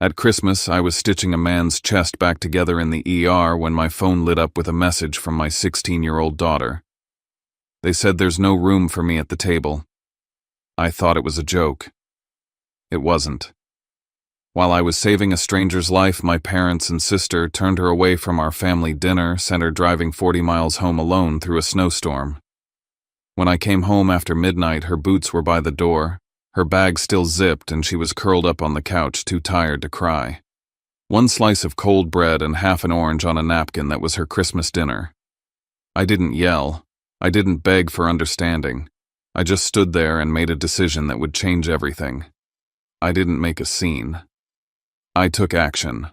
At Christmas, I was stitching a man's chest back together in the ER when my phone lit up with a message from my 16-year-old daughter. They said there's no room for me at the table. I thought it was a joke. It wasn't. While I was saving a stranger's life, my parents and sister turned her away from our family dinner, sent her driving 40 miles home alone through a snowstorm. When I came home after midnight, her boots were by the door, her bag still zipped, and she was curled up on the couch, too tired to cry. One slice of cold bread and half an orange on a napkin, that was her Christmas dinner. I didn't yell. I didn't beg for understanding. I just stood there and made a decision that would change everything. I didn't make a scene. I took action.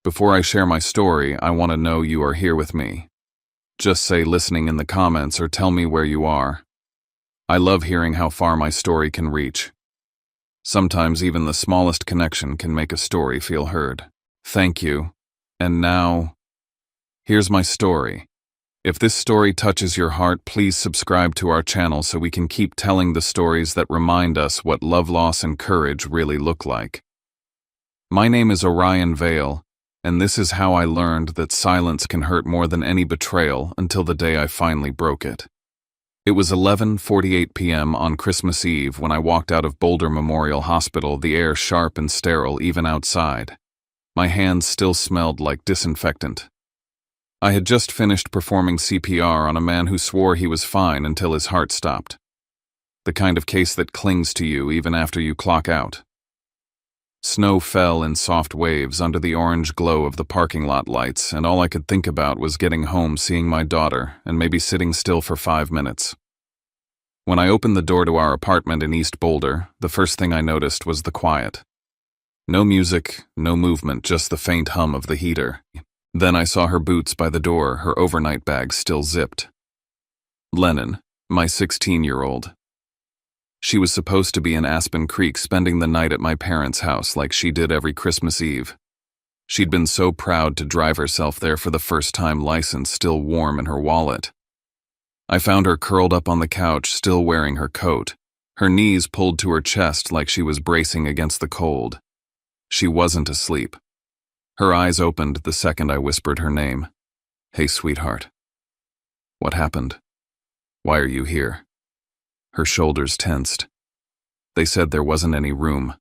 Before I share my story, I want to know you are here with me. Just say listening in the comments or tell me where you are. I love hearing how far my story can reach. Sometimes even the smallest connection can make a story feel heard. Thank you. And now, here's my story. If this story touches your heart, please subscribe to our channel so we can keep telling the stories that remind us what love, loss, and courage really look like. My name is Orion Vale, and this is how I learned that silence can hurt more than any betrayal until the day I finally broke it. It was 11:48 p.m. on Christmas Eve when I walked out of Boulder Memorial Hospital, the air sharp and sterile even outside. My hands still smelled like disinfectant. I had just finished performing CPR on a man who swore he was fine until his heart stopped. The kind of case that clings to you even after you clock out. Snow fell in soft waves under the orange glow of the parking lot lights, and all I could think about was getting home, seeing my daughter, and maybe sitting still for 5 minutes. When I opened the door to our apartment in East Boulder, the first thing I noticed was the quiet. No music, no movement, just the faint hum of the heater. Then I saw her boots by the door, her overnight bag still zipped. Lennon, my 16-year-old. She was supposed to be in Aspen Creek spending the night at my parents' house like she did every Christmas Eve. She'd been so proud to drive herself there for the first time, license still warm in her wallet. I found her curled up on the couch, still wearing her coat, her knees pulled to her chest like she was bracing against the cold. She wasn't asleep. Her eyes opened the second I whispered her name. "Hey, sweetheart." "What happened? Why are you here?" Her shoulders tensed. "They said there wasn't any room,"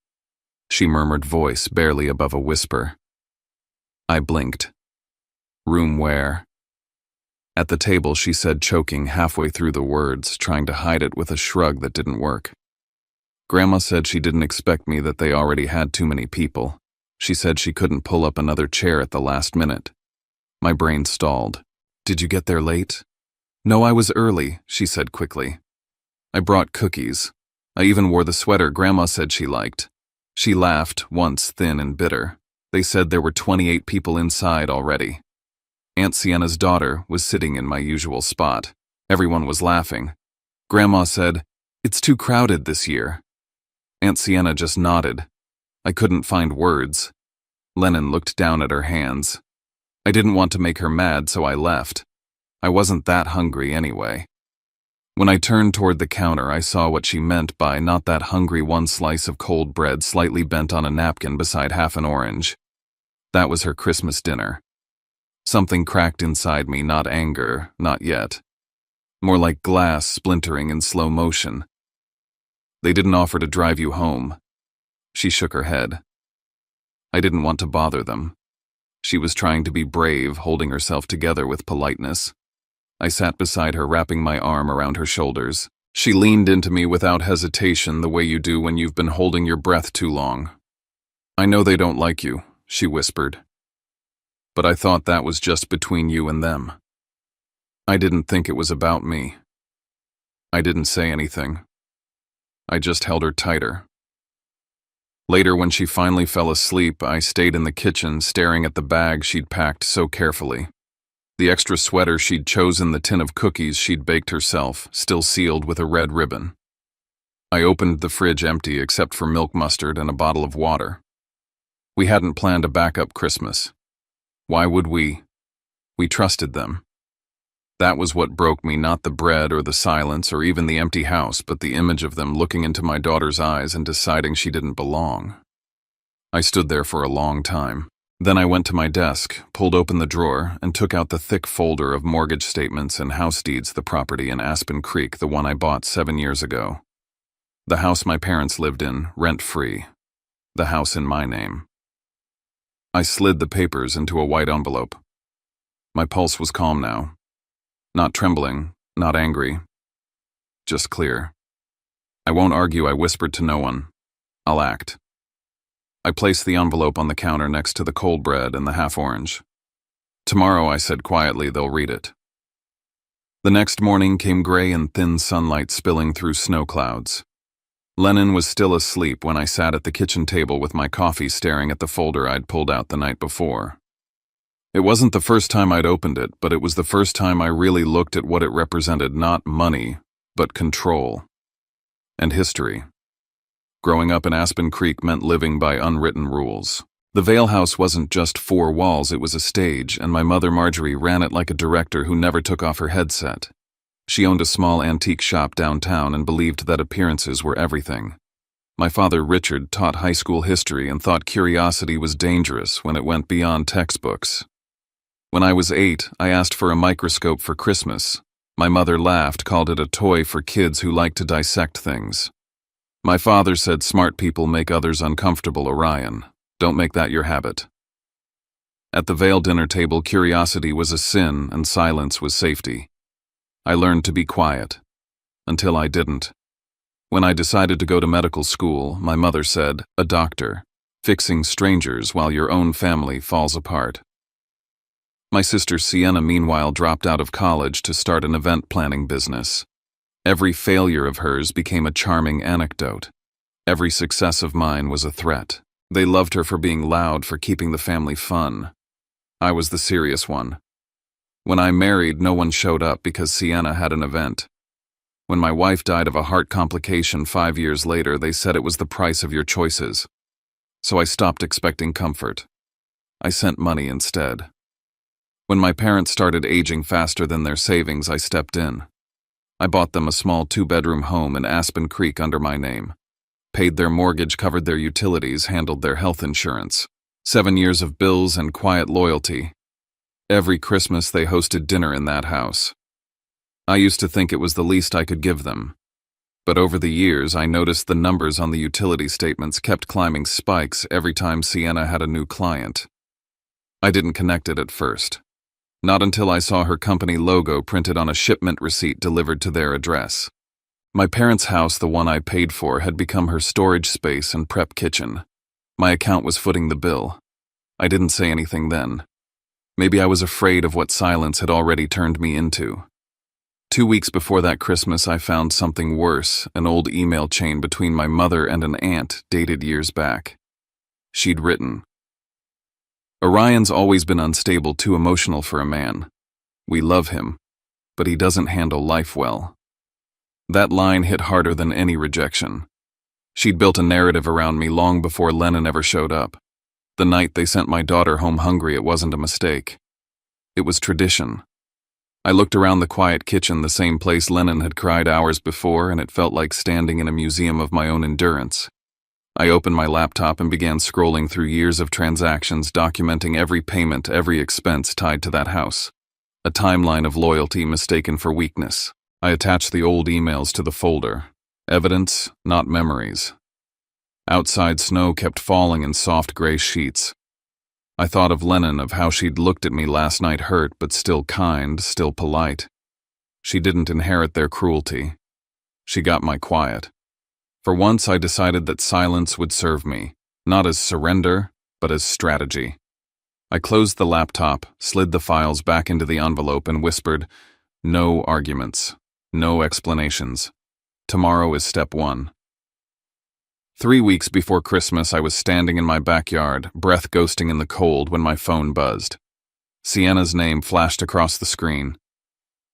she murmured, voice barely above a whisper. I blinked. "Room where?" "At the table," she said, choking halfway through the words, trying to hide it with a shrug that didn't work. "Grandma said she didn't expect me, that they already had too many people. She said she couldn't pull up another chair at the last minute." My brain stalled. "Did you get there late?" "No, I was early," she said quickly. "I brought cookies. I even wore the sweater Grandma said she liked." She laughed, once thin and bitter. "They said there were 28 people inside already." Aunt Sienna's daughter was sitting in my usual spot. Everyone was laughing. Grandma said, "It's too crowded this year." Aunt Sienna just nodded. I couldn't find words. Lennon looked down at her hands. I didn't want to make her mad, so I left. I wasn't that hungry anyway. When I turned toward the counter, I saw what she meant by not that hungry, one slice of cold bread slightly bent on a napkin beside half an orange. That was her Christmas dinner. Something cracked inside me, not anger, not yet. More like glass splintering in slow motion. "They didn't offer to drive you home." She shook her head. I didn't want to bother them. She was trying to be brave, holding herself together with politeness. I sat beside her, wrapping my arm around her shoulders. She leaned into me without hesitation, the way you do when you've been holding your breath too long. "I know they don't like you," she whispered. "But I thought that was just between you and them. I didn't think it was about me." I didn't say anything. I just held her tighter. Later, when she finally fell asleep, I stayed in the kitchen, staring at the bag she'd packed so carefully. The extra sweater she'd chosen, the tin of cookies she'd baked herself, still sealed with a red ribbon. I opened the fridge empty except for milk, mustard, and a bottle of water. We hadn't planned a backup Christmas. Why would we? We trusted them. That was what broke me, not the bread or the silence or even the empty house, but the image of them looking into my daughter's eyes and deciding she didn't belong. I stood there for a long time. Then I went to my desk, pulled open the drawer, and took out the thick folder of mortgage statements and house deeds, the property in Aspen Creek, the one I bought 7 years ago. The house my parents lived in, rent-free. The house in my name. I slid the papers into a white envelope. My pulse was calm now. Not trembling, not angry. Just clear. I won't argue, I whispered to no one. I'll act. I placed the envelope on the counter next to the cold bread and the half-orange. Tomorrow, I said quietly, they'll read it. The next morning came gray and thin sunlight spilling through snow clouds. Lennon was still asleep when I sat at the kitchen table with my coffee staring at the folder I'd pulled out the night before. It wasn't the first time I'd opened it, but it was the first time I really looked at what it represented, not money, but control. And history. Growing up in Aspen Creek meant living by unwritten rules. The Vale House wasn't just 4 walls, it was a stage, and my mother Marjorie ran it like a director who never took off her headset. She owned a small antique shop downtown and believed that appearances were everything. My father Richard taught high school history and thought curiosity was dangerous when it went beyond textbooks. When I was 8, I asked for a microscope for Christmas. My mother laughed, called it a toy for kids who like to dissect things. My father said smart people make others uncomfortable, Orion. Don't make that your habit. At the Vale dinner table, curiosity was a sin and silence was safety. I learned to be quiet. Until I didn't. When I decided to go to medical school, my mother said, a doctor, fixing strangers while your own family falls apart. My sister Sienna, meanwhile, dropped out of college to start an event planning business. Every failure of hers became a charming anecdote. Every success of mine was a threat. They loved her for being loud, for keeping the family fun. I was the serious one. When I married, no one showed up because Sienna had an event. When my wife died of a heart complication 5 years later, they said it was the price of your choices. So I stopped expecting comfort. I sent money instead. When my parents started aging faster than their savings, I stepped in. I bought them a small 2-bedroom home in Aspen Creek under my name. Paid their mortgage, covered their utilities, handled their health insurance. 7 years of bills and quiet loyalty. Every Christmas they hosted dinner in that house. I used to think it was the least I could give them. But over the years I noticed the numbers on the utility statements kept climbing spikes every time Sienna had a new client. I didn't connect it at first. Not until I saw her company logo printed on a shipment receipt delivered to their address. My parents' house, the one I paid for, had become her storage space and prep kitchen. My account was footing the bill. I didn't say anything then. Maybe I was afraid of what silence had already turned me into. 2 weeks before that Christmas, I found something worse, an old email chain between my mother and an aunt dated years back. She'd written, Orion's always been unstable, too emotional for a man. We love him, but he doesn't handle life well. That line hit harder than any rejection. She'd built a narrative around me long before Lennon ever showed up. The night they sent my daughter home hungry, it wasn't a mistake. It was tradition. I looked around the quiet kitchen, the same place Lennon had cried hours before, and it felt like standing in a museum of my own endurance. I opened my laptop and began scrolling through years of transactions, documenting every payment, every expense tied to that house. A timeline of loyalty mistaken for weakness. I attached the old emails to the folder. Evidence, not memories. Outside, snow kept falling in soft gray sheets. I thought of Lennon, of how she'd looked at me last night, hurt but still kind, still polite. She didn't inherit their cruelty. She got my quiet. For once, I decided that silence would serve me, not as surrender, but as strategy. I closed the laptop, slid the files back into the envelope, and whispered, no arguments, no explanations. Tomorrow is step 1. 3 weeks before Christmas, I was standing in my backyard, breath ghosting in the cold, when my phone buzzed. Sienna's name flashed across the screen.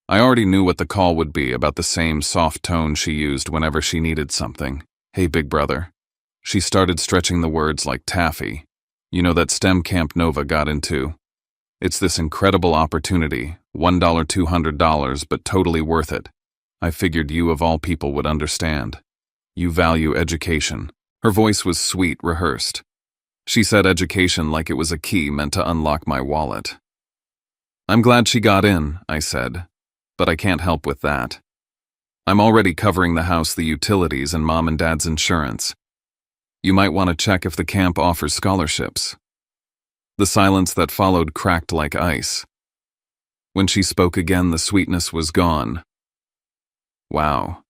I already knew what the call would be, about the same soft tone she used whenever she needed something. Hey, big brother. She started stretching the words like taffy. You know that STEM camp Nova got into? It's this incredible opportunity, $1, $200, but totally worth it. I figured you of all people would understand. You value education. Her voice was sweet, rehearsed. She said education like it was a key meant to unlock my wallet. I'm glad she got in, I said, but I can't help with that. I'm already covering the house, the utilities, and Mom and Dad's insurance. You might want to check if the camp offers scholarships. The silence that followed cracked like ice. When she spoke again, the sweetness was gone. Wow,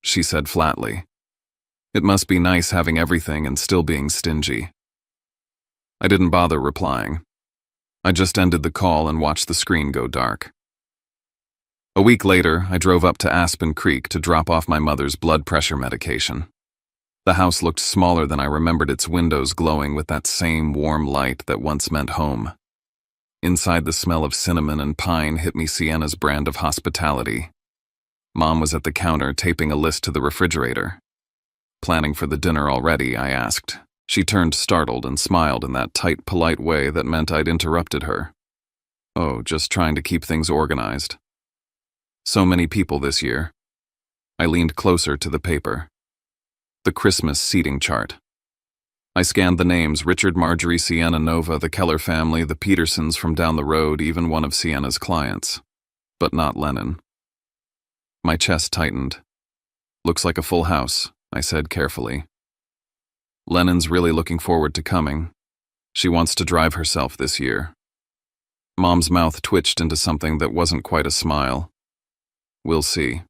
she said flatly. It must be nice having everything and still being stingy. I didn't bother replying. I just ended the call and watched the screen go dark. A week later, I drove up to Aspen Creek to drop off my mother's blood pressure medication. The house looked smaller than I remembered, its windows glowing with that same warm light that once meant home. Inside, the smell of cinnamon and pine hit me, Sienna's brand of hospitality. Mom was at the counter taping a list to the refrigerator. Planning for the dinner already, I asked. She turned startled and smiled in that tight, polite way that meant I'd interrupted her. Oh, just trying to keep things organized. So many people this year. I leaned closer to the paper. The Christmas seating chart. I scanned the names: Richard, Marjorie, Sienna, Nova, the Keller family, the Petersons from down the road, even one of Sienna's clients. But not Lennon. My chest tightened. Looks like a full house, I said carefully. Lennon's really looking forward to coming. She wants to drive herself this year. Mom's mouth twitched into something that wasn't quite a smile. We'll see.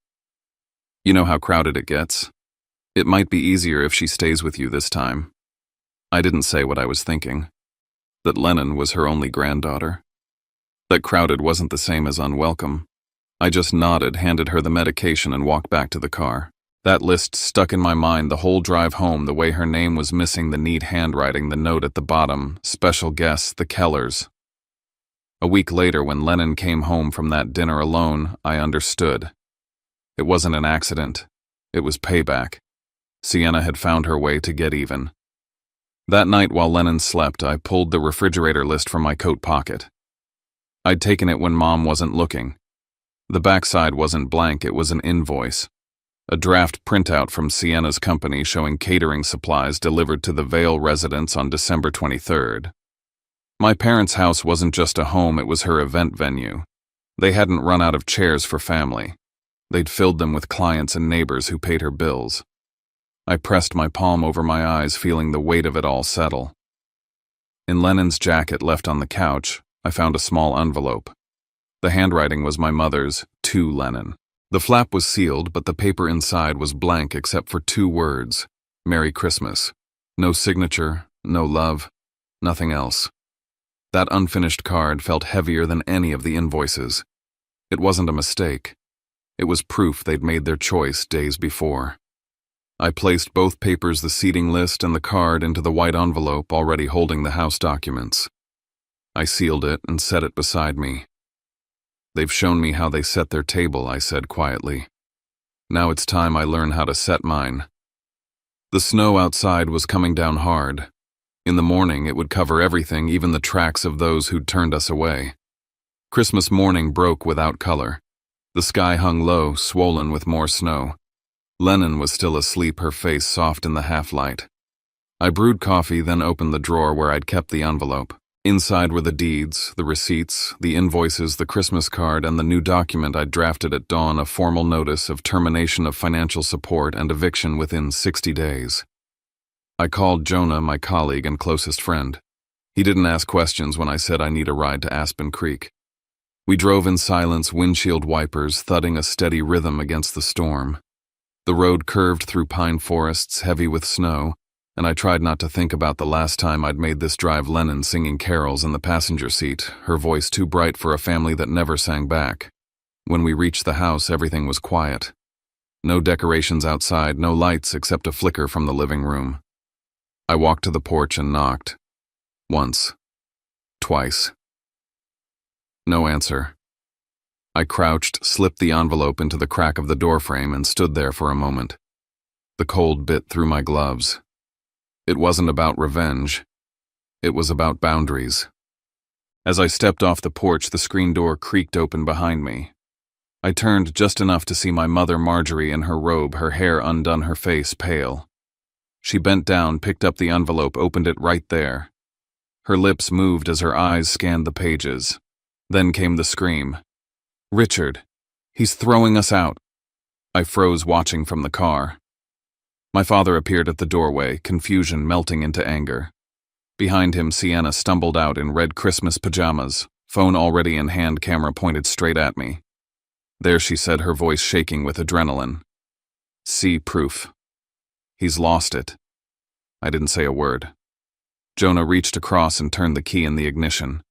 You know how crowded it gets. It might be easier if she stays with you this time. I didn't say what I was thinking. That Lennon was her only granddaughter. That crowded wasn't the same as unwelcome. I just nodded, handed her the medication, and walked back to the car. That list stuck in my mind the whole drive home, the way her name was missing, the neat handwriting, the note at the bottom, special guests, the Kellers. A week later, when Lennon came home from that dinner alone, I understood. It wasn't an accident. It was payback. Sienna had found her way to get even. That night while Lennon slept, I pulled the refrigerator list from my coat pocket. I'd taken it when Mom wasn't looking. The backside wasn't blank, it was an invoice. A draft printout from Sienna's company showing catering supplies delivered to the Vale residence on December 23rd. My parents' house wasn't just a home, it was her event venue. They hadn't run out of chairs for family. They'd filled them with clients and neighbors who paid her bills. I pressed my palm over my eyes, feeling the weight of it all settle. In Lennon's jacket left on the couch, I found a small envelope. The handwriting was my mother's, to Lennon. The flap was sealed, but the paper inside was blank except for 2 words: Merry Christmas. No signature, no love, nothing else. That unfinished card felt heavier than any of the invoices. It wasn't a mistake. It was proof they'd made their choice days before. I placed both papers, the seating list and the card, into the white envelope already holding the house documents. I sealed it and set it beside me. They've shown me how they set their table, I said quietly. Now it's time I learn how to set mine. The snow outside was coming down hard. In the morning, it would cover everything, even the tracks of those who'd turned us away. Christmas morning broke without color. The sky hung low, swollen with more snow. Lennon was still asleep, her face soft in the half-light. I brewed coffee, then opened the drawer where I'd kept the envelope. Inside were the deeds, the receipts, the invoices, the Christmas card, and the new document I'd drafted at dawn, a formal notice of termination of financial support and eviction within 60 days. I called Jonah, my colleague and closest friend. He didn't ask questions when I said I need a ride to Aspen Creek. We drove in silence, windshield wipers thudding a steady rhythm against the storm. The road curved through pine forests heavy with snow, and I tried not to think about the last time I'd made this drive. Lennon singing carols in the passenger seat, her voice too bright for a family that never sang back. When we reached the house, everything was quiet. No decorations outside, no lights except a flicker from the living room. I walked to the porch and knocked. Once. Twice. No answer. I crouched, slipped the envelope into the crack of the doorframe, and stood there for a moment. The cold bit through my gloves. It wasn't about revenge. It was about boundaries. As I stepped off the porch, the screen door creaked open behind me. I turned just enough to see my mother, Marjorie, in her robe, her hair undone, her face pale. She bent down, picked up the envelope, opened it right there. Her lips moved as her eyes scanned the pages. Then came the scream. "Richard! He's throwing us out!" I froze, watching from the car. My father appeared at the doorway, confusion melting into anger. Behind him, Sienna stumbled out in red Christmas pajamas, phone already in hand, camera pointed straight at me. "There," she said, her voice shaking with adrenaline. "See proof. He's lost it." I didn't say a word. Jonah reached across and turned the key in the ignition.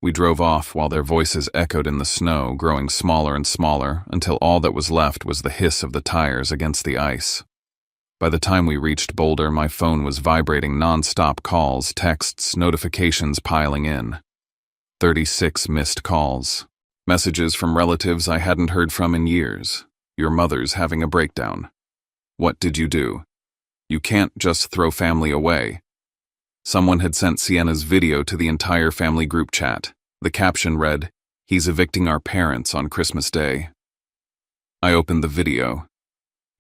We drove off while their voices echoed in the snow, growing smaller and smaller until all that was left was the hiss of the tires against the ice. By the time we reached Boulder, my phone was vibrating non-stop, calls, texts, notifications piling in. 36 missed calls. Messages from relatives I hadn't heard from in years. "Your mother's having a breakdown. What did you do? You can't just throw family away." Someone had sent Sienna's video to the entire family group chat. The caption read, "He's evicting our parents on Christmas Day." I opened the video.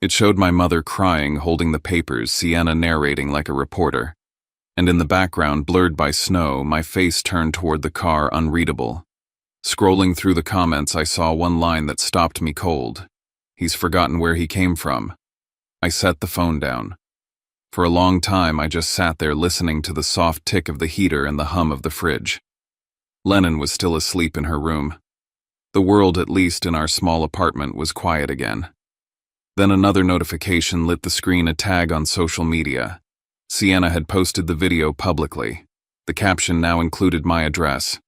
It showed my mother crying, holding the papers, Sienna narrating like a reporter. And in the background, blurred by snow, my face turned toward the car, unreadable. Scrolling through the comments, I saw one line that stopped me cold. "He's forgotten where he came from." I set the phone down. For a long time, I just sat there listening to the soft tick of the heater and the hum of the fridge. Lennon was still asleep in her room. The world, at least in our small apartment, was quiet again. Then another notification lit the screen, a tag on social media. Sienna had posted the video publicly. The caption now included my address.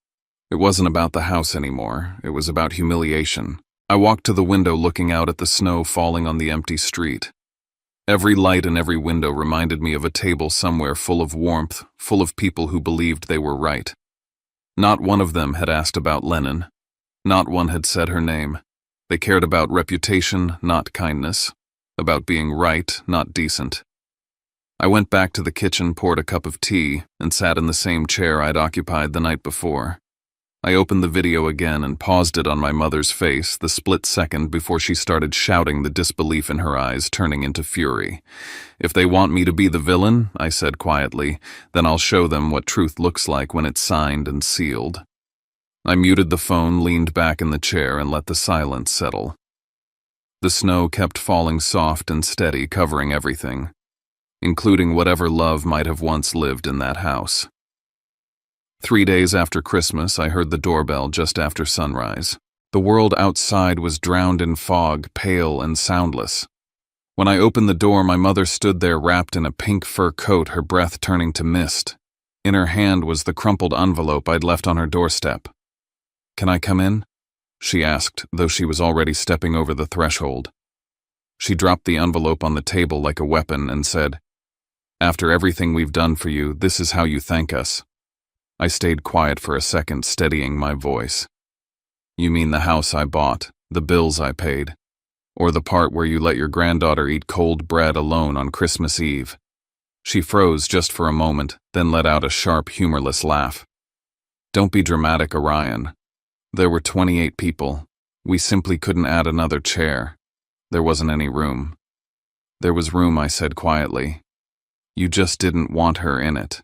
It wasn't about the house anymore. It was about humiliation. I walked to the window, looking out at the snow falling on the empty street. Every light in every window reminded me of a table somewhere full of warmth, full of people who believed they were right. Not one of them had asked about Lennon. Not one had said her name. They cared about reputation, not kindness. About being right, not decent. I went back to the kitchen, poured a cup of tea, and sat in the same chair I'd occupied the night before. I opened the video again and paused it on my mother's face, the split second before she started shouting, the disbelief in her eyes turning into fury. "If they want me to be the villain," I said quietly, "then I'll show them what truth looks like when it's signed and sealed." I muted the phone, leaned back in the chair, and let the silence settle. The snow kept falling soft and steady, covering everything, including whatever love might have once lived in that house. 3 days after Christmas, I heard the doorbell just after sunrise. The world outside was drowned in fog, pale and soundless. When I opened the door, my mother stood there wrapped in a pink fur coat, her breath turning to mist. In her hand was the crumpled envelope I'd left on her doorstep. "Can I come in?" she asked, though she was already stepping over the threshold. She dropped the envelope on the table like a weapon and said, "After everything we've done for you, this is how you thank us." I stayed quiet for a second, steadying my voice. "You mean the house I bought, the bills I paid, or the part where you let your granddaughter eat cold bread alone on Christmas Eve?" She froze just for a moment, then let out a sharp, humorless laugh. "Don't be dramatic, Orion. There were 28 people. We simply couldn't add another chair. There wasn't any room." "There was room," I said quietly. "You just didn't want her in it."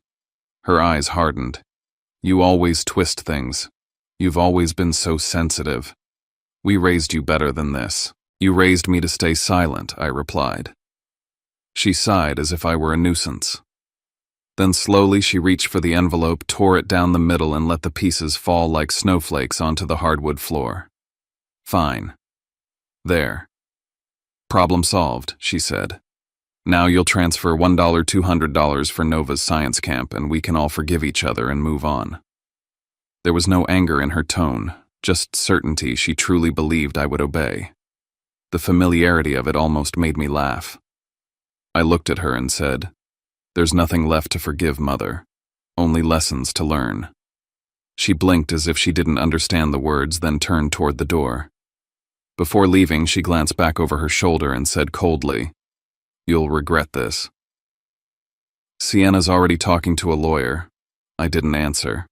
Her eyes hardened. "You always twist things. You've always been so sensitive. We raised you better than this." "You raised me to stay silent," I replied. She sighed as if I were a nuisance. Then slowly she reached for the envelope, tore it down the middle, and let the pieces fall like snowflakes onto the hardwood floor. "Fine. There. Problem solved," she said. "Now you'll transfer $1, $200 for Nova's science camp, and we can all forgive each other and move on." There was no anger in her tone, just certainty she truly believed I would obey. The familiarity of it almost made me laugh. I looked at her and said, "There's nothing left to forgive, Mother. Only lessons to learn." She blinked as if she didn't understand the words, then turned toward the door. Before leaving, she glanced back over her shoulder and said coldly, "You'll regret this." "Sienna's already talking to a lawyer." I didn't answer.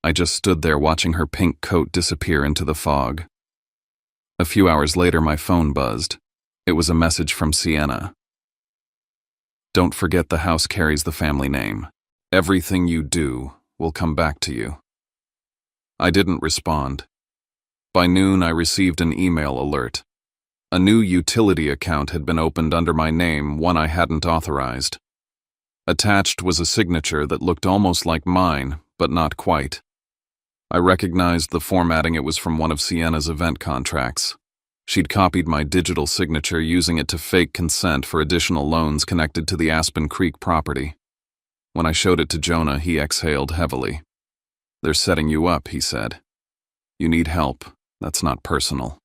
I just stood there watching her pink coat disappear into the fog. A few hours later, my phone buzzed. It was a message from Sienna. Don't forget the house carries the family name. Everything you do will come back to you. I didn't respond. By noon, I received an email alert. A new utility account had been opened under my name, one I hadn't authorized. Attached was a signature that looked almost like mine, but not quite. I recognized the formatting. It was from one of Sienna's event contracts. She'd copied my digital signature, using it to fake consent for additional loans connected to the Aspen Creek property. When I showed it to Jonah, he exhaled heavily. "They're setting you up," he said. "You need help. That's not personal."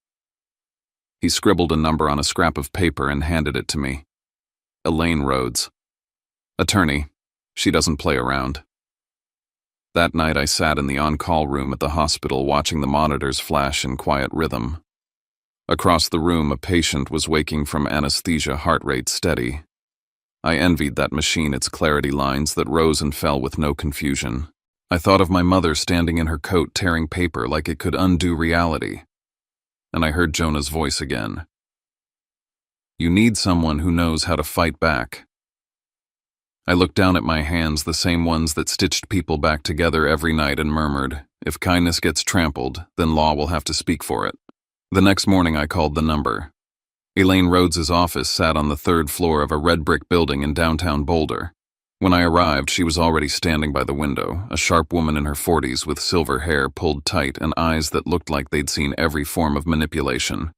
He scribbled a number on a scrap of paper and handed it to me. Elaine Rhodes. Attorney. She doesn't play around. That night I sat in the on-call room at the hospital, watching the monitors flash in quiet rhythm. Across the room, a patient was waking from anesthesia, heart rate steady. I envied that machine, its clarity lines that rose and fell with no confusion. I thought of my mother standing in her coat, tearing paper like it could undo reality. And I heard Jonah's voice again. "You need someone who knows how to fight back." I looked down at my hands, the same ones that stitched people back together every night, and murmured, "If kindness gets trampled, then law will have to speak for it." The next morning I called the number. Elaine Rhodes's office sat on the third floor of a red brick building in downtown Boulder. When I arrived, she was already standing by the window, a sharp woman in her 40s with silver hair pulled tight and eyes that looked like they'd seen every form of manipulation.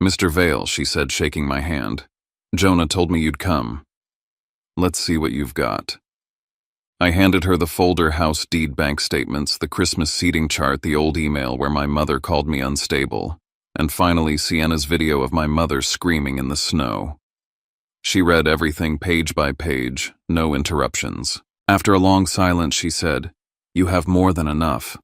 "Mr. Vale," she said, shaking my hand. "Jonah told me you'd come. Let's see what you've got." I handed her the folder, house deed, bank statements, the Christmas seating chart, the old email where my mother called me unstable, and finally Sienna's video of my mother screaming in the snow. She read everything page by page, no interruptions. After a long silence, she said, "You have more than enough.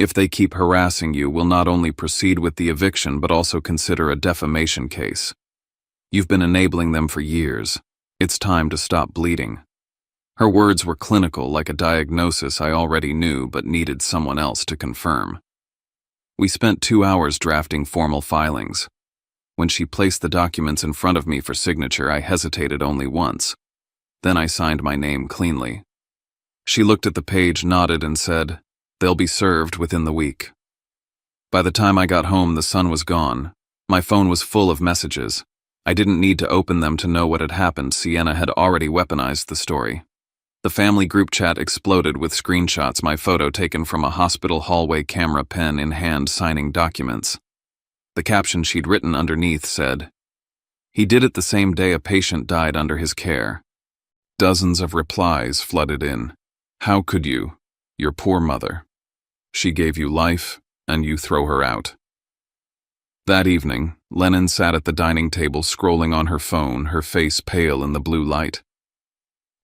If they keep harassing you, we'll not only proceed with the eviction but also consider a defamation case. You've been enabling them for years. It's time to stop bleeding." Her words were clinical, like a diagnosis I already knew but needed someone else to confirm. We spent 2 hours drafting formal filings. When she placed the documents in front of me for signature, I hesitated only once. Then I signed my name cleanly. She looked at the page, nodded, and said, "They'll be served within the week." By the time I got home, the sun was gone. My phone was full of messages. I didn't need to open them to know what had happened. Sienna had already weaponized the story. The family group chat exploded with screenshots, my photo taken from a hospital hallway camera, pen in hand, signing documents. The caption she'd written underneath said, "He did it the same day a patient died under his care." Dozens of replies flooded in. "How could you? Your poor mother. She gave you life, and you throw her out." That evening, Lennon sat at the dining table scrolling on her phone, her face pale in the blue light.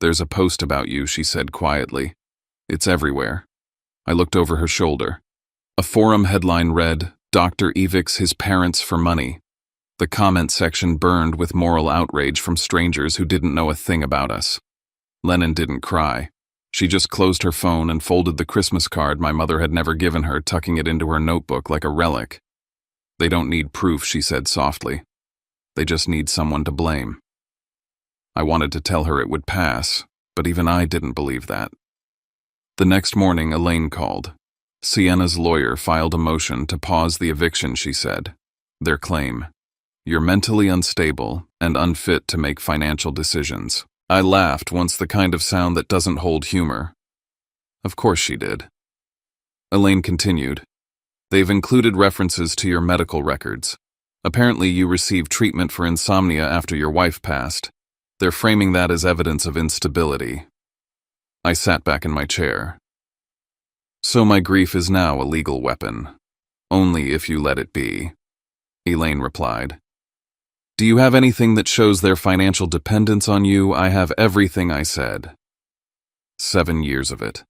"There's a post about you," she said quietly. "It's everywhere." I looked over her shoulder. A forum headline read, "Dr. evicts his parents for money." The comment section burned with moral outrage from strangers who didn't know a thing about us. Lennon didn't cry. She just closed her phone and folded the Christmas card my mother had never given her, tucking it into her notebook like a relic. "They don't need proof," she said softly. "They just need someone to blame." I wanted to tell her it would pass, but even I didn't believe that. The next morning, Elaine called. Sienna's lawyer filed a motion to pause the eviction, she said. Their claim: "You're mentally unstable and unfit to make financial decisions." I laughed, once the kind of sound that doesn't hold humor. Of course she did. Elaine continued, "They've included references to your medical records. Apparently you received treatment for insomnia after your wife passed. They're framing that as evidence of instability." I sat back in my chair. "So my grief is now a legal weapon. Only if you let it be," Elaine replied. "Do you have anything that shows their financial dependence on you?" "I have everything," I said. 7 years of it.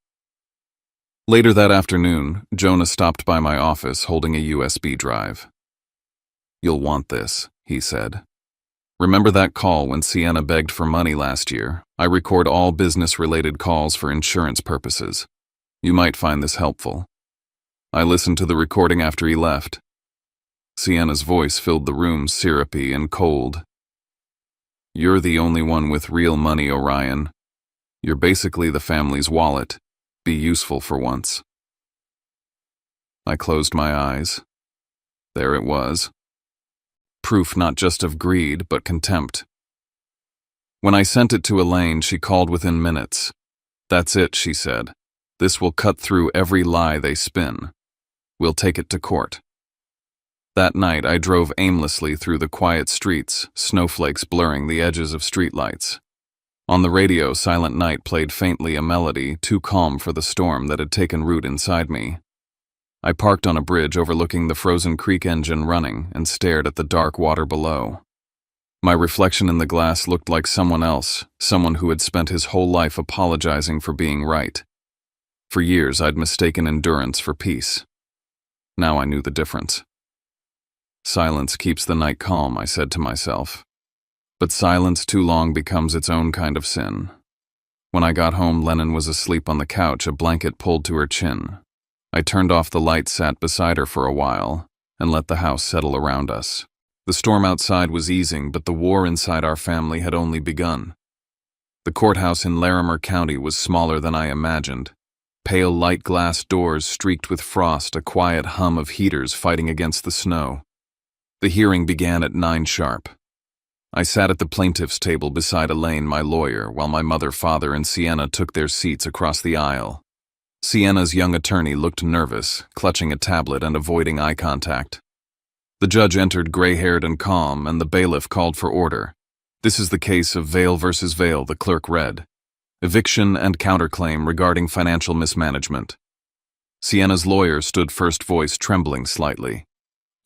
Later that afternoon, Jonah stopped by my office holding a USB drive. "You'll want this," he said. "Remember that call when Sienna begged for money last year? I record all business-related calls for insurance purposes. You might find this helpful." I listened to the recording after he left. Sienna's voice filled the room, syrupy and cold. You're the only one with real money, Orion. You're basically the family's wallet. Be useful for once. I closed my eyes. There it was. Proof not just of greed, but contempt. When I sent it to Elaine, she called within minutes. That's it, she said. This will cut through every lie they spin. We'll take it to court. That night, I drove aimlessly through the quiet streets, snowflakes blurring the edges of streetlights. On the radio, Silent Night played faintly a melody too calm for the storm that had taken root inside me. I parked on a bridge overlooking the frozen creek engine running and stared at the dark water below. My reflection in the glass looked like someone else, someone who had spent his whole life apologizing for being right. For years, I'd mistaken endurance for peace. Now I knew the difference. Silence keeps the night calm, I said to myself. But silence too long becomes its own kind of sin. When I got home, Lennon was asleep on the couch, a blanket pulled to her chin. I turned off the light, sat beside her for a while, and let the house settle around us. The storm outside was easing, but the war inside our family had only begun. The courthouse in Larimer County was smaller than I imagined. Pale light glass doors streaked with frost, a quiet hum of heaters fighting against the snow. The hearing began at 9 sharp. I sat at the plaintiff's table beside Elaine, my lawyer, while my mother, father, and Sienna took their seats across the aisle. Sienna's young attorney looked nervous, clutching a tablet and avoiding eye contact. The judge entered, gray-haired and calm, and the bailiff called for order. This is the case of Vale versus Vale, the clerk read. Eviction and counterclaim regarding financial mismanagement. Sienna's lawyer stood first, voice trembling slightly.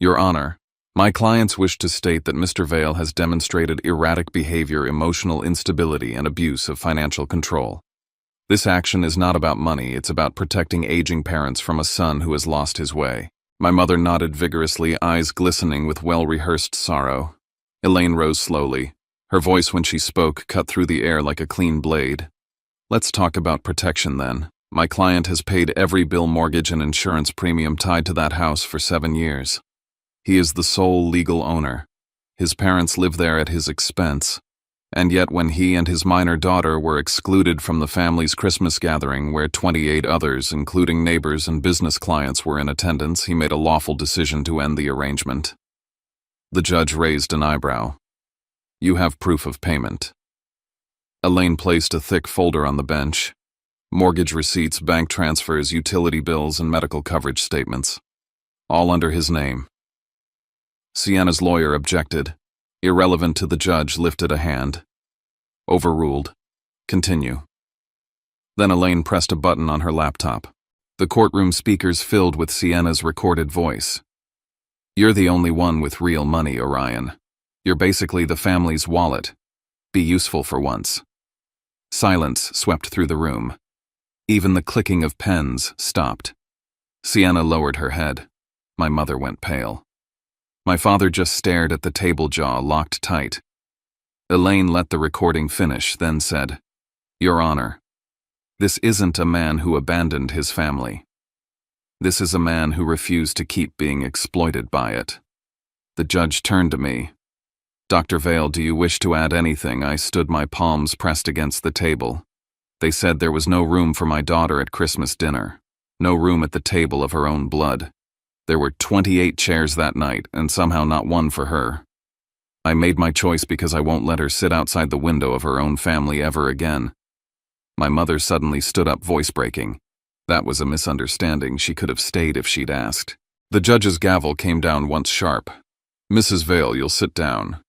Your Honor, my clients wish to state that Mr. Vale has demonstrated erratic behavior, emotional instability, and abuse of financial control. This action is not about money, it's about protecting aging parents from a son who has lost his way. My mother nodded vigorously, eyes glistening with well-rehearsed sorrow. Elaine rose slowly. Her voice when she spoke cut through the air like a clean blade. Let's talk about protection then. My client has paid every bill, mortgage, and insurance premium tied to that house for 7 years. He is the sole legal owner. His parents live there at his expense. And yet when he and his minor daughter were excluded from the family's Christmas gathering, where 28 others, including neighbors and business clients, were in attendance, he made a lawful decision to end the arrangement. The judge raised an eyebrow. You have proof of payment. Elaine placed a thick folder on the bench. Mortgage receipts, bank transfers, utility bills, and medical coverage statements. All under his name. Sienna's lawyer objected. Irrelevant to the judge, lifted a hand. Overruled. Continue. Then Elaine pressed a button on her laptop. The courtroom speakers filled with Sienna's recorded voice. You're the only one with real money, Orion. You're basically the family's wallet. Be useful for once. Silence swept through the room. Even the clicking of pens stopped. Sienna lowered her head. My mother went pale. My father just stared at the table, jaw locked tight. Elaine let the recording finish, then said, Your Honor, this isn't a man who abandoned his family. This is a man who refused to keep being exploited by it. The judge turned to me. Dr. Vale, do you wish to add anything? I stood, my palms pressed against the table. They said there was no room for my daughter at Christmas dinner. No room at the table of her own blood. There were 28 chairs that night, and somehow not one for her. I made my choice because I won't let her sit outside the window of her own family ever again. My mother suddenly stood up, voice breaking. That was a misunderstanding. She could have stayed if she'd asked. The judge's gavel came down once sharp. Mrs. Vale, you'll sit down.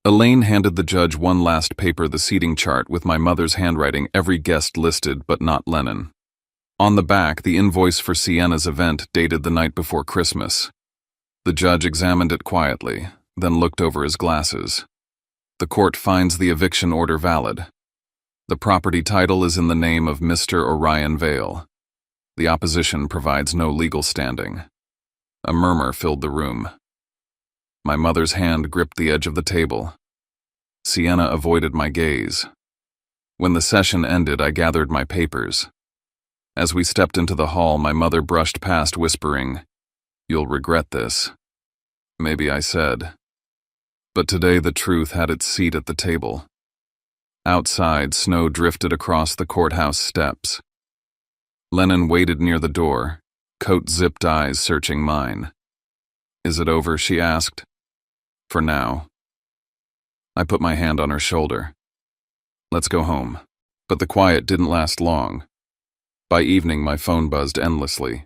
Elaine handed the judge one last paper, the seating chart with my mother's handwriting, every guest listed but not Lennon. On the back, the invoice for Sienna's event dated the night before Christmas. The judge examined it quietly, then looked over his glasses. The court finds the eviction order valid. The property title is in the name of Mr. Orion Vale. The opposition provides no legal standing. A murmur filled the room. My mother's hand gripped the edge of the table. Sienna avoided my gaze. When the session ended, I gathered my papers. As we stepped into the hall, my mother brushed past, whispering, You'll regret this. Maybe I said. But today the truth had its seat at the table. Outside, snow drifted across the courthouse steps. Lennon waited near the door, coat-zipped eyes searching mine. "Is it over?" she asked. "For now." I put my hand on her shoulder. "Let's go home." But the quiet didn't last long. By evening, my phone buzzed endlessly.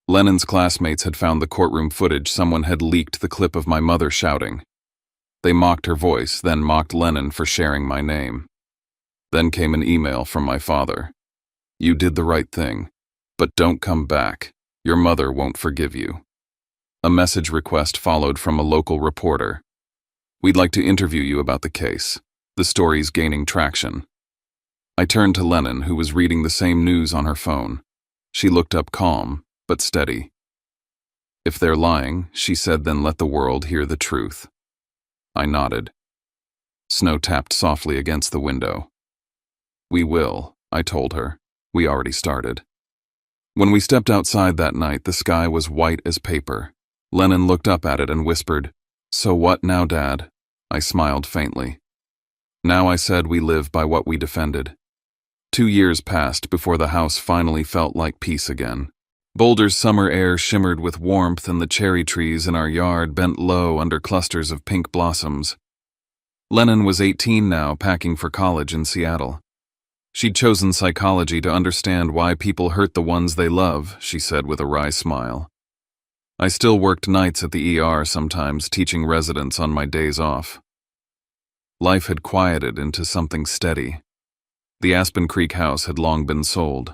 Lennon's classmates had found the courtroom footage. Someone had leaked the clip of my mother shouting. They mocked her voice, then mocked Lennon for sharing my name. Then came an email from my father. "You did the right thing, but don't come back. Your mother won't forgive you." A message request followed from a local reporter. "We'd like to interview you about the case. The story's gaining traction." I turned to Lennon, who was reading the same news on her phone. She looked up calm, but steady. "If they're lying," she said, "then let the world hear the truth." I nodded. Snow tapped softly against the window. "We will," I told her. We already started. When we stepped outside that night, the sky was white as paper. Lennon looked up at it and whispered, "So what now, Dad?" I smiled faintly. "Now," I said, "we live by what we defended." 2 years passed before the house finally felt like peace again. Boulder's summer air shimmered with warmth, and the cherry trees in our yard bent low under clusters of pink blossoms. Lennon was 18 now, packing for college in Seattle. She'd chosen psychology to understand why people hurt the ones they love, she said with a wry smile. I still worked nights at the ER sometimes, teaching residents on my days off. Life had quieted into something steady. The Aspen Creek house had long been sold.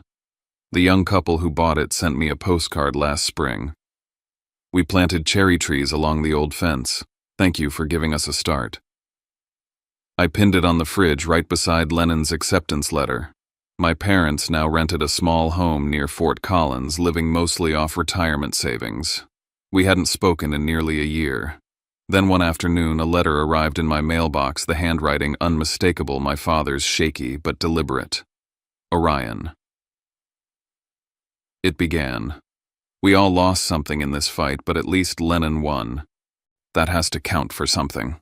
The young couple who bought it sent me a postcard last spring. "We planted cherry trees along the old fence. Thank you for giving us a start." I pinned it on the fridge right beside Lennon's acceptance letter. My parents now rented a small home near Fort Collins, living mostly off retirement savings. We hadn't spoken in nearly a year. Then one afternoon, a letter arrived in my mailbox, the handwriting unmistakable, my father's shaky but deliberate. Orion. It began. "We all lost something in this fight, but at least Lennon won. That has to count for something."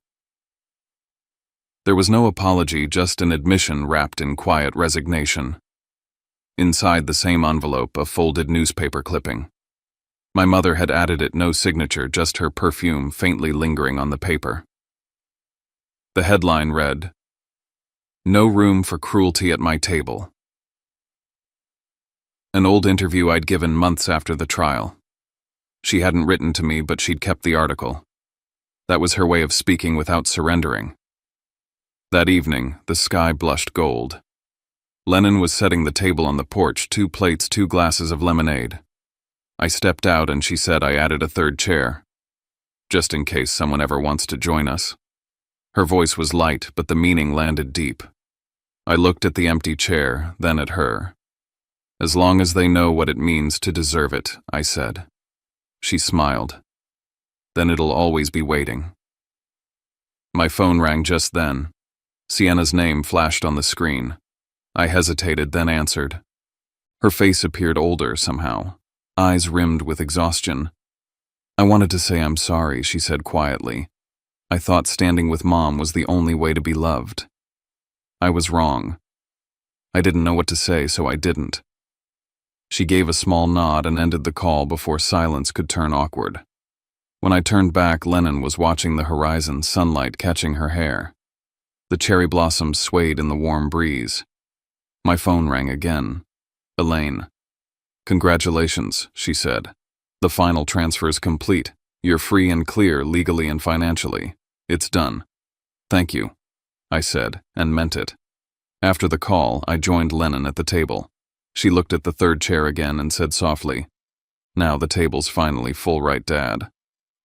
There was no apology, just an admission wrapped in quiet resignation. Inside the same envelope, a folded newspaper clipping. My mother had added it, no signature, just her perfume faintly lingering on the paper. The headline read, "No room for cruelty at my table." An old interview I'd given months after the trial. She hadn't written to me, but she'd kept the article. That was her way of speaking without surrendering. That evening, the sky blushed gold. Lennon was setting the table on the porch, 2 plates, 2 glasses of lemonade. I stepped out and she said I added a 3rd chair, just in case someone ever wants to join us. Her voice was light, but the meaning landed deep. I looked at the empty chair, then at her. "As long as they know what it means to deserve it," I said. She smiled. "Then it'll always be waiting." My phone rang just then. Sienna's name flashed on the screen. I hesitated, then answered. Her face appeared older somehow, eyes rimmed with exhaustion. "I wanted to say I'm sorry," she said quietly. "I thought standing with Mom was the only way to be loved. I was wrong. I didn't know what to say, so I didn't." She gave a small nod and ended the call before silence could turn awkward. When I turned back, Lennon was watching the horizon, sunlight catching her hair. The cherry blossoms swayed in the warm breeze. My phone rang again. Elaine. "Congratulations," she said. "The final transfer's complete. You're free and clear legally and financially. It's done." "Thank you," I said, and meant it. After the call, I joined Lennon at the table. She looked at the 3rd chair again and said softly, "Now the table's finally full, right, Dad?"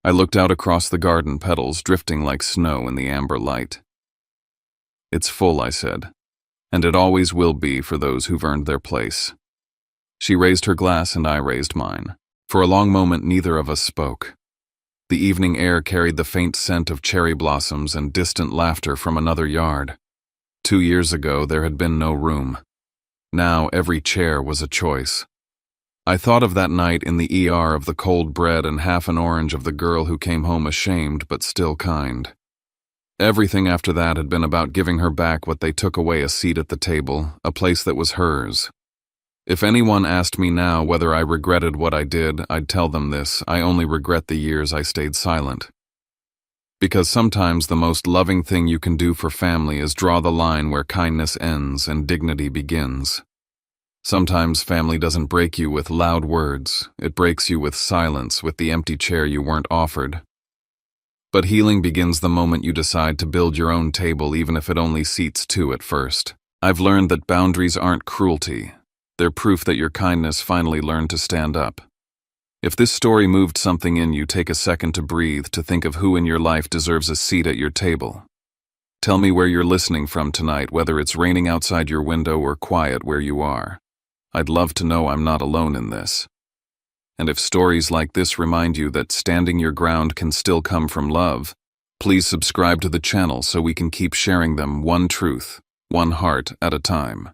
I looked out across the garden, petals drifting like snow in the amber light. "It's full," I said, "and it always will be for those who've earned their place." She raised her glass and I raised mine. For a long moment, neither of us spoke. The evening air carried the faint scent of cherry blossoms and distant laughter from another yard. 2 years ago, there had been no room. Now every chair was a choice. I thought of that night in the ER, of the cold bread and half an orange, of the girl who came home ashamed but still kind. Everything after that had been about giving her back what they took away: a seat at the table, a place that was hers. If anyone asked me now whether I regretted what I did, I'd tell them this: I only regret the years I stayed silent. Because sometimes the most loving thing you can do for family is draw the line where kindness ends and dignity begins. Sometimes family doesn't break you with loud words, it breaks you with silence, with the empty chair you weren't offered. But healing begins the moment you decide to build your own table, even if it only seats two at first. I've learned that boundaries aren't cruelty. They're proof that your kindness finally learned to stand up. If this story moved something in you, take a second to breathe, to think of who in your life deserves a seat at your table. Tell me where you're listening from tonight, whether it's raining outside your window or quiet where you are. I'd love to know I'm not alone in this. And if stories like this remind you that standing your ground can still come from love, please subscribe to the channel so we can keep sharing them, one truth, one heart at a time.